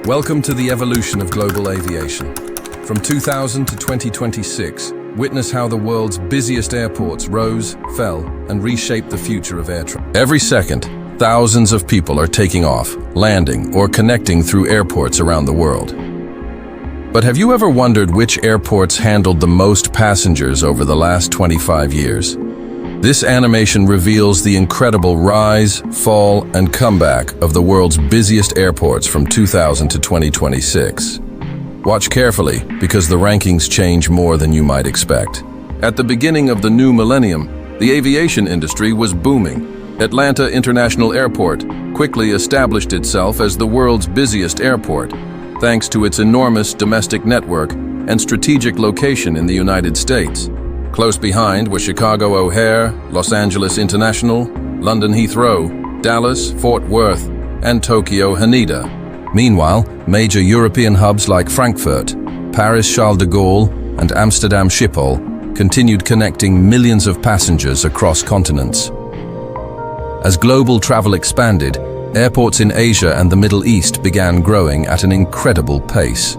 Welcome to the evolution of global aviation. From 2000 to 2026, witness how the world's busiest airports rose, fell, and reshaped the future of air travel. Every second, thousands of people are taking off, landing, or connecting through airports around the world. But have you ever wondered which airports handled the most passengers over the last 25 years? This animation reveals the incredible rise, fall, and comeback of the world's busiest airports from 2000 to 2026. Watch carefully, because the rankings change more than you might expect. At the beginning of the new millennium, the aviation industry was booming. Atlanta International Airport quickly established itself as the world's busiest airport, thanks to its enormous domestic network and strategic location in the United States. Close behind were Chicago O'Hare, Los Angeles International, London Heathrow, Dallas, Fort Worth, and Tokyo Haneda. Meanwhile, major European hubs like Frankfurt, Paris Charles de Gaulle, and Amsterdam Schiphol continued connecting millions of passengers across continents. As global travel expanded, airports in Asia and the Middle East began growing at an incredible pace.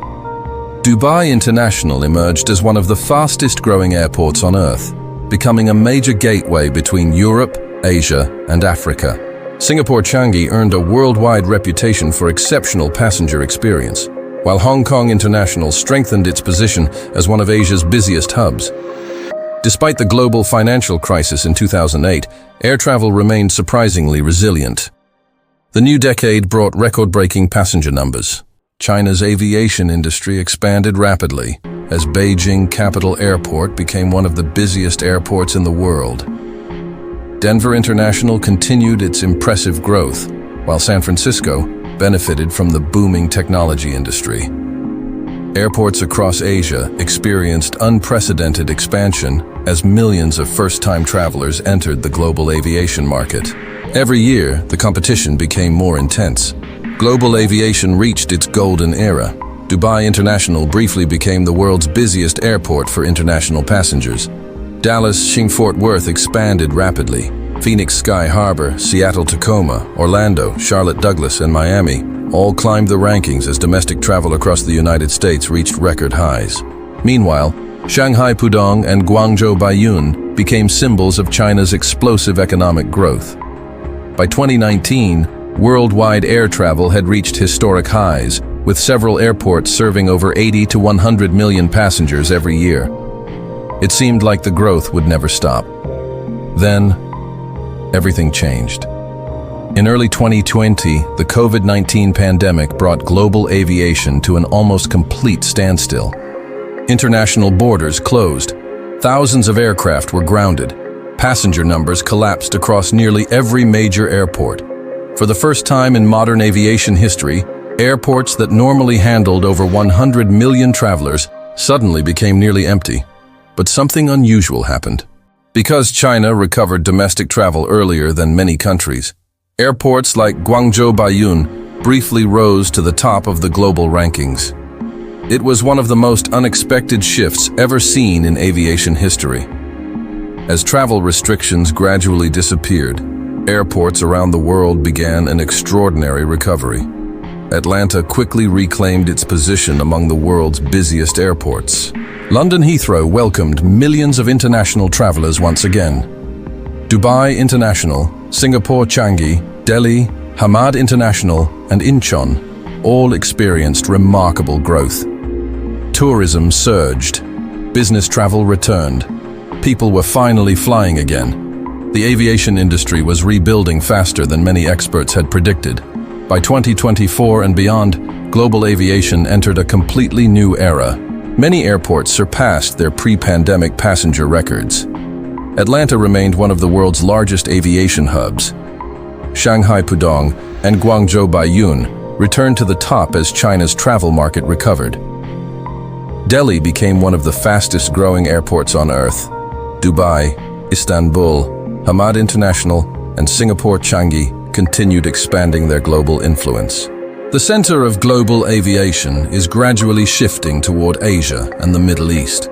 Dubai International emerged as one of the fastest-growing airports on Earth, becoming a major gateway between Europe, Asia, and Africa. Singapore Changi earned a worldwide reputation for exceptional passenger experience, while Hong Kong International strengthened its position as one of Asia's busiest hubs. Despite the global financial crisis in 2008, air travel remained surprisingly resilient. The new decade brought record-breaking passenger numbers. China's aviation industry expanded rapidly, as Beijing Capital Airport became one of the busiest airports in the world. Denver International continued its impressive growth, while San Francisco benefited from the booming technology industry. Airports across Asia experienced unprecedented expansion as millions of first-time travelers entered the global aviation market. Every year, the competition became more intense. Global aviation reached its golden era. Dubai International briefly became the world's busiest airport for international passengers. Dallas Fort Worth expanded rapidly. Phoenix Sky Harbor, Seattle Tacoma, Orlando, Charlotte Douglas, and Miami all climbed the rankings as domestic travel across the United States reached record highs. Meanwhile, Shanghai Pudong and Guangzhou Baiyun became symbols of China's explosive economic growth. By 2019, worldwide air travel had reached historic highs, with several airports serving over 80 to 100 million passengers every year. It seemed like the growth would never stop. Then, everything changed. In early 2020, the COVID-19 pandemic brought global aviation to an almost complete standstill. International borders closed. Thousands of aircraft were grounded. Passenger numbers collapsed across nearly every major airport. For the first time in modern aviation history, airports that normally handled over 100 million travelers suddenly became nearly empty. But something unusual happened. Because China recovered domestic travel earlier than many countries, airports like Guangzhou Baiyun briefly rose to the top of the global rankings. It was one of the most unexpected shifts ever seen in aviation history. As travel restrictions gradually disappeared, airports around the world began an extraordinary recovery. Atlanta quickly reclaimed its position among the world's busiest airports. London Heathrow welcomed millions of international travelers once again. Dubai International, Singapore Changi, Delhi, Hamad International, and Incheon all experienced remarkable growth. Tourism surged. Business travel returned. People were finally flying again. The aviation industry was rebuilding faster than many experts had predicted. By 2024 and beyond, global aviation entered a completely new era. Many airports surpassed their pre-pandemic passenger records. Atlanta remained one of the world's largest aviation hubs. Shanghai Pudong and Guangzhou Baiyun returned to the top as China's travel market recovered. Delhi became one of the fastest-growing airports on Earth. Dubai, Istanbul, Hamad International, and Singapore Changi continued expanding their global influence. The center of global aviation is gradually shifting toward Asia and the Middle East,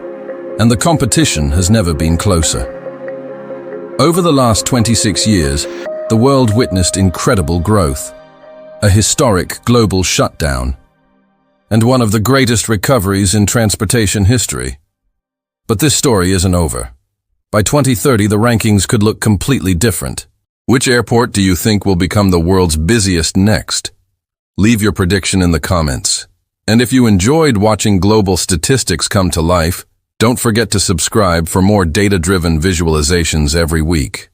and the competition has never been closer. Over the last 26 years, the world witnessed incredible growth. A historic global shutdown, and one of the greatest recoveries in transportation history. But this story isn't over. By 2030, the rankings could look completely different. Which airport do you think will become the world's busiest next? Leave your prediction in the comments. And if you enjoyed watching global statistics come to life, don't forget to subscribe for more data-driven visualizations every week.